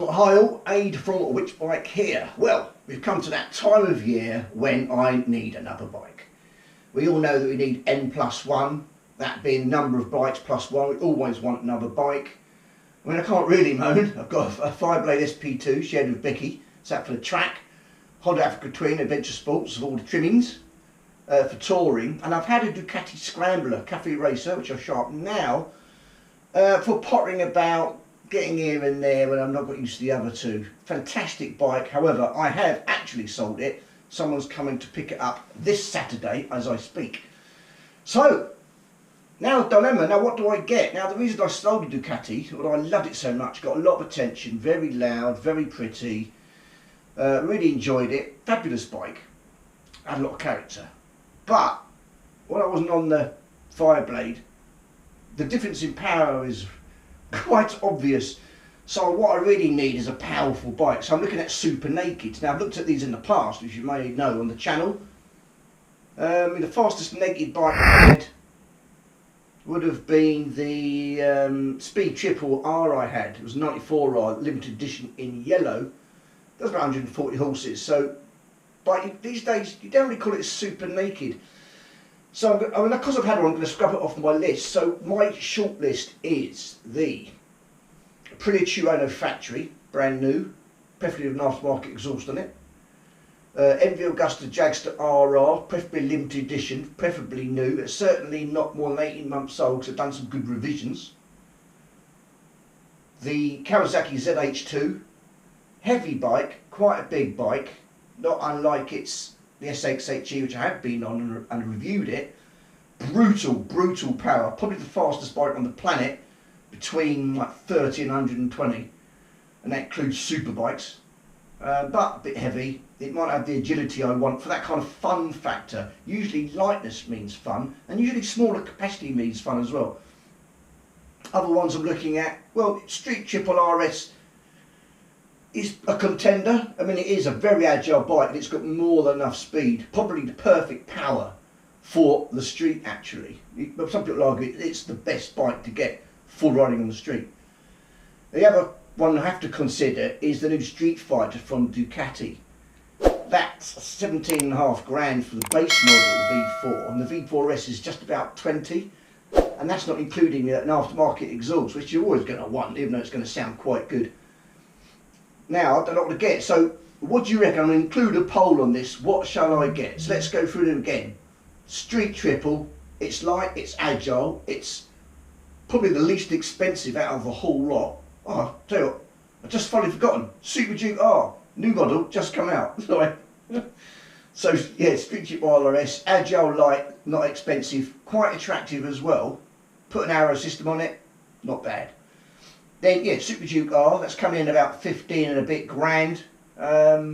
Hi all, Aid from Which Bike here. Well, we've come to that time of year when I need another bike. We all know that we need N+1, that being the number of bikes plus one. We always want another bike. I mean, I can't really moan. I've got a 5-blade SP2 shared with Bikke. It's out for the track. Honda Africa Twin Adventure Sports with all the trimmings for touring. And I've had a Ducati Scrambler Cafe Racer, which I've sharp now, for pottering about, getting here and there when I'm not got used to the other two. Fantastic bike. However, I have actually sold it. Someone's coming to pick it up this Saturday as I speak. So, now the dilemma. Now what do I get? Now the reason I sold the Ducati, well, I loved it so much, got a lot of attention, very loud, very pretty, really enjoyed it, fabulous bike, had a lot of character. But, when I wasn't on the 5-blade, the difference in power is quite obvious. So what I really need is a powerful bike. So I'm looking at super nakeds. Now I've looked at these in the past, as you may know on the channel. The fastest naked bike I had would have been the Speed Triple R I had. It was a 94R limited edition in yellow. That was about 140 horses. So, but these days you don't really call it super naked. So, I mean, because I've had one, I'm going to scrub it off my list. So, my short list is the Aprilia Tuono factory, brand new, preferably with an aftermarket exhaust on it. Agusta Dragster RR, preferably limited edition, preferably new. It's certainly not more than 18 months old because I've done some good revisions. The Kawasaki Z H2, heavy bike, quite a big bike, not unlike the SXHE, which I have been on and reviewed it. Brutal power, probably the fastest bike on the planet, between like 30 and 120, and that includes super bikes, but a bit heavy. It might have the agility I want for that kind of fun factor. Usually lightness means fun, and usually smaller capacity means fun as well. Other ones I'm looking at, well, Street Triple RS is a contender. I mean, it is a very agile bike and it's got more than enough speed, probably the perfect power for the street actually. Some people argue it's the best bike to get for riding on the street. The other one I have to consider is the new Streetfighter from Ducati. That's 17.5 grand for the base model V4, and the V4S is just about 20, and that's not including an aftermarket exhaust, which you're always going to want, even though it's going to sound quite good. Now, I don't know what to get, so what do you reckon? I'm going to include a poll on this. What shall I get? So let's go through them again. Street Triple, it's light, it's agile, it's probably the least expensive out of the whole lot. Oh, I'll tell you what, I've just finally forgotten. Super Duke R, new model, just come out. So yeah, Street Triple RS, agile, light, not expensive, quite attractive as well. Put an aero system on it, not bad. Then yeah, Super Duke R, that's coming in about 15 and a bit grand. Might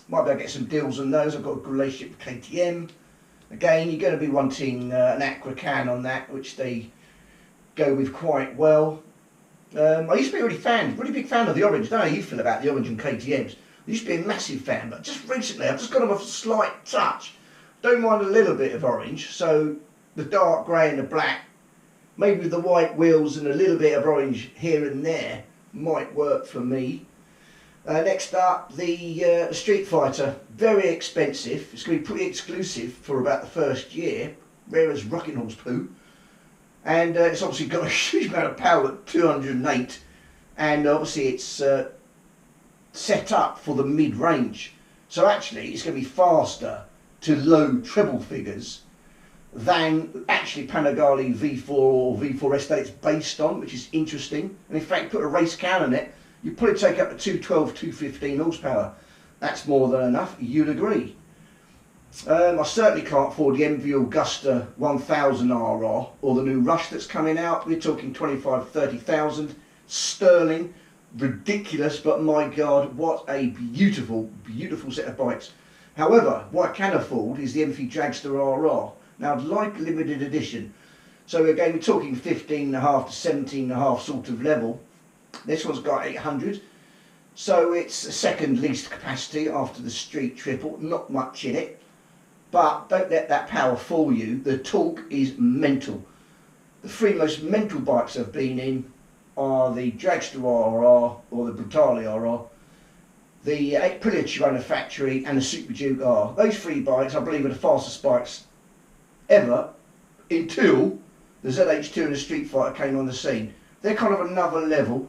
be able to get some deals on those. I've got a good relationship with KTM. Again, you're going to be wanting an aqua can on that, which they go with quite well. I used to be a really big fan of the orange. I don't know how you feel about the orange and KTMs. I used to be a massive fan, but just recently I've just got them off a slight touch. Don't mind a little bit of orange, so the dark grey and the black, maybe with the white wheels and a little bit of orange here and there, might work for me. Next up, the Streetfighter, very expensive. It's going to be pretty exclusive for about the first year, rare as rocking horse poo. And it's obviously got a huge amount of power at 208, and obviously it's set up for the mid-range. So actually it's going to be faster to low treble figures than actually Panigale V4 or V4S that it's based on, which is interesting. And in fact, put a race can on it, you'd probably take up to 212, 215 horsepower. That's more than enough, you'd agree. I certainly can't afford the mvagusta 1000 RR or the new Rush that's coming out. We're talking 25, 30,000 sterling. Ridiculous, but my God, what a beautiful set of bikes. However, what I can afford is the Ducati Dragster RR. Now, I'd like a limited edition. So again, we're talking 15.5 to 17.5 sort of level. This one's got 800. So it's the second least capacity after the Street Triple. Not much in it. But don't let that power fool you. The torque is mental. The three most mental bikes I've been in are the Dragster RR or the Brutale RR, the Aprilia Tuono factory and the Super Duke R. Those three bikes, I believe, are the fastest bikes ever until the ZH2 and the Streetfighter came on the scene. They're kind of another level.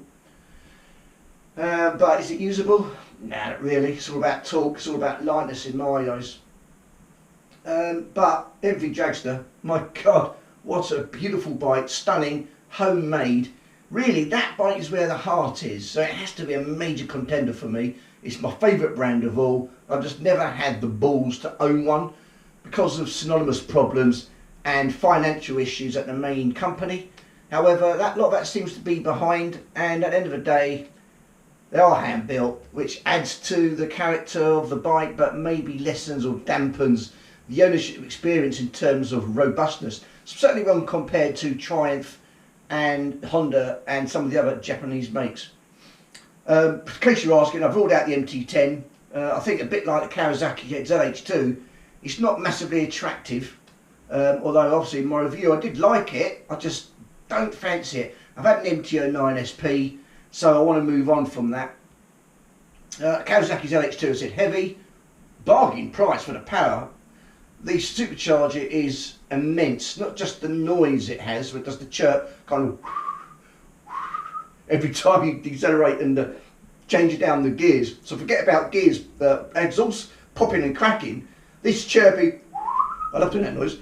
But is it usable? Nah, not really. It's all about torque, it's all about lightness in my eyes. But MV Dragster, my God, what a beautiful bike, stunning, homemade. Really, that bike is where the heart is, so it has to be a major contender for me. It's my favourite brand of all. I've just never had the balls to own one because of synonymous problems and financial issues at the main company. However, a lot of that seems to be behind, and at the end of the day, they are hand built, which adds to the character of the bike, but maybe lessens or dampens the ownership experience in terms of robustness. Certainly when compared to Triumph and Honda and some of the other Japanese makes. In case you're asking, I've ruled out the MT10. I think a bit like the Kawasaki Z H2, it's not massively attractive. Although obviously in my review I did like it, I just don't fancy it. I've had an MT09 SP, so I want to move on from that. Kawasaki Z H2, I said heavy, bargain price for the power. The supercharger is immense, not just the noise it has, but it does the chirp, kind of every time you decelerate and change down the gears. So forget about gears, the exhaust popping and cracking. This chirpy, I love doing that noise.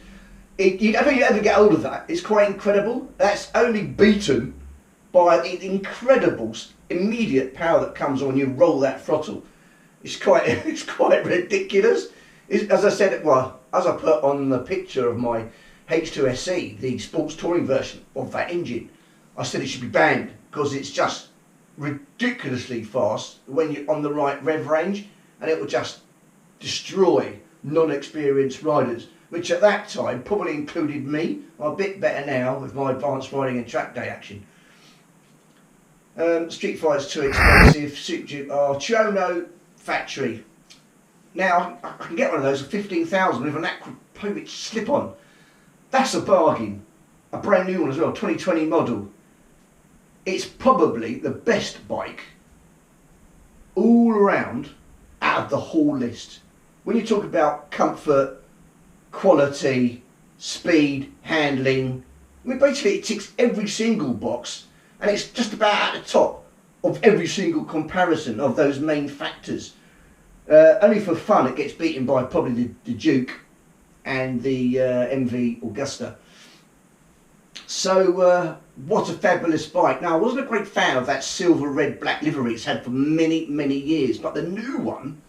I don't think you ever get hold of that. It's quite incredible. That's only beaten by the incredible immediate power that comes on when you roll that throttle. It's quite ridiculous. As I said, well, as I put on the picture of my H2 SE, the sports touring version of that engine, I said it should be banned because it's just ridiculously fast when you're on the right rev range, and it will just destroy non-experienced riders, which at that time probably included me. I'm a bit better now with my advanced riding and track day action. Street Fighter's too expensive. Super Duke R, Tuono factory. Now I can get one of those for 15,000 with an Aprilia slip-on. That's a bargain. A brand new one as well, 2020 model. It's probably the best bike all around out of the whole list. When you talk about comfort, quality, speed, handling, I mean basically it ticks every single box, and it's just about at the top of every single comparison of those main factors. Only for fun it gets beaten by probably the Duke and the mvagusta. So what a fabulous bike. Now I wasn't a great fan of that silver, red, black livery it's had for many years, but the new one,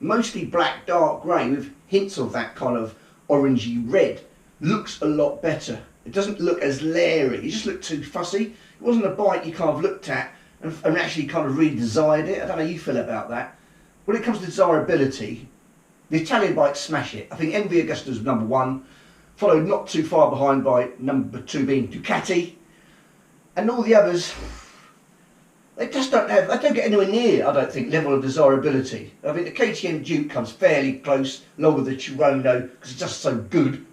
mostly black, dark grey with hints of that kind of orangey red, looks a lot better. It doesn't look as leery, it just looked too fussy. It wasn't a bike you kind of looked at and actually kind of really desired it. I don't know how you feel about that. When it comes to desirability, the Italian bikes smash it. I think mvagusta is number one, followed not too far behind by number two being Ducati, and all the others, they just don't get anywhere near, I don't think, level of desirability. I mean the KTM Duke comes fairly close, along with the Tuono, because it's just so good.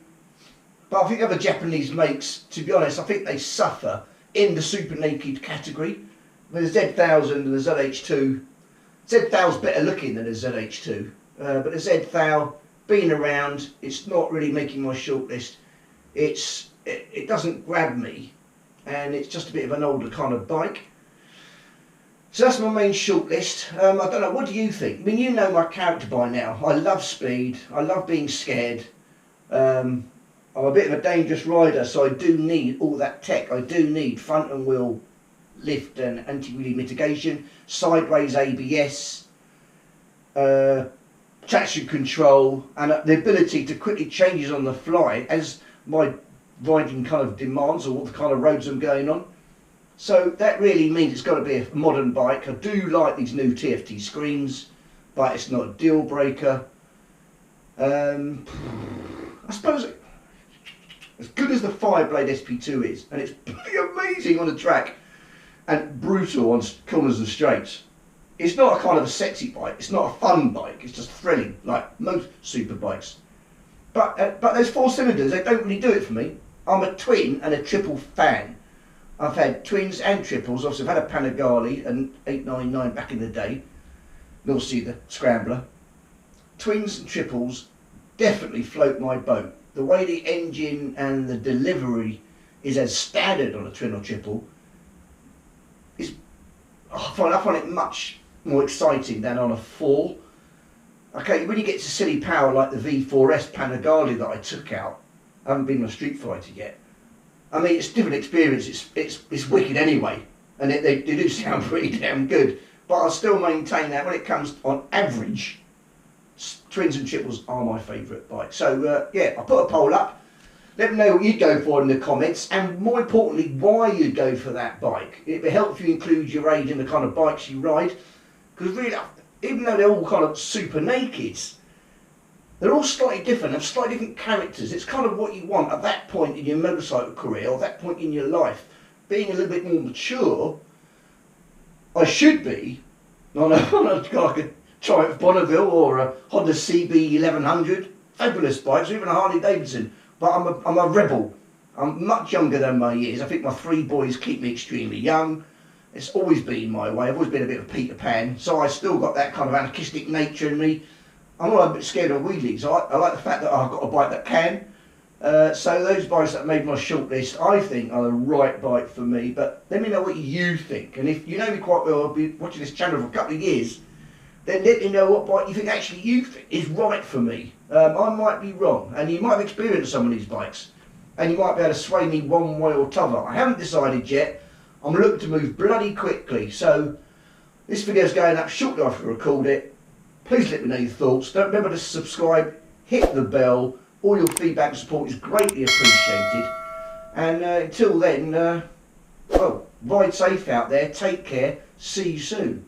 But I think other Japanese makes, to be honest, I think they suffer in the super naked category. I mean, the Z1000 and the ZH2, Z1000's better looking than the ZH2, but the Z1000, being around, it's not really making my shortlist. It doesn't grab me, and it's just a bit of an older kind of bike. So that's my main shortlist. I don't know, what do you think? I mean, you know my character by now. I love speed, I love being scared. I'm a bit of a dangerous rider, so I do need all that tech. I do need front and wheel lift and anti-wheelie mitigation, sideways ABS, traction control, and the ability to quickly change on the fly as my riding kind of demands or what the kind of roads I'm going on. So that really means it's got to be a modern bike. I do like these new TFT screens, but it's not a deal breaker. I suppose as good as the Fireblade SP2 is, and it's pretty amazing on the track and brutal on corners and straights, it's not a kind of a sexy bike, it's not a fun bike, it's just thrilling like most super bikes. But those four cylinders, they don't really do it for me. I'm a twin and a triple fan I've had twins and triples. Obviously, I've had a Panigale and 899 back in the day. And obviously the Scrambler. Twins and triples definitely float my boat. The way the engine and the delivery is as standard on a twin or triple is, I find it much more exciting than on a 4. Okay, when you get to silly power like the V4S Panigale that I took out, I haven't been on a Streetfighter yet. I mean, it's a different experience. It's wicked anyway, and they do sound pretty damn good. But I still maintain that when it comes on average, twins and triples are my favourite bike. So yeah, I put a poll up. Let me know what you'd go for in the comments, and more importantly, why you'd go for that bike. It would help if you include your age and the kind of bikes you ride, because really, even though they're all kind of super nakeds, they're all slightly different, have slightly different characters. It's kind of what you want at that point in your motorcycle career, or that point in your life. Being a little bit more mature, I should be on a Triumph Bonneville or a Honda CB 1100, fabulous bikes, or even a Harley Davidson. But I'm a rebel. I'm much younger than my years. I think my 3 boys keep me extremely young. It's always been my way. I've always been a bit of Peter Pan, so I still got that kind of anarchistic nature in me. I'm not a bit scared of wheelies. I like the fact that I've got a bike that can. So those bikes that made my shortlist, I think, are the right bike for me. But let me know what you think. And if you know me quite well, I've been watching this channel for a couple of years, then let me know what bike you think actually you think is right for me. I might be wrong, and you might have experienced some of these bikes, and you might be able to sway me one way or t'other. I haven't decided yet. I'm looking to move bloody quickly, so this video's going up shortly after I record it. Please let me know your thoughts. Don't remember to subscribe, hit the bell. All your feedback and support is greatly appreciated. And until then, well, ride safe out there. Take care. See you soon.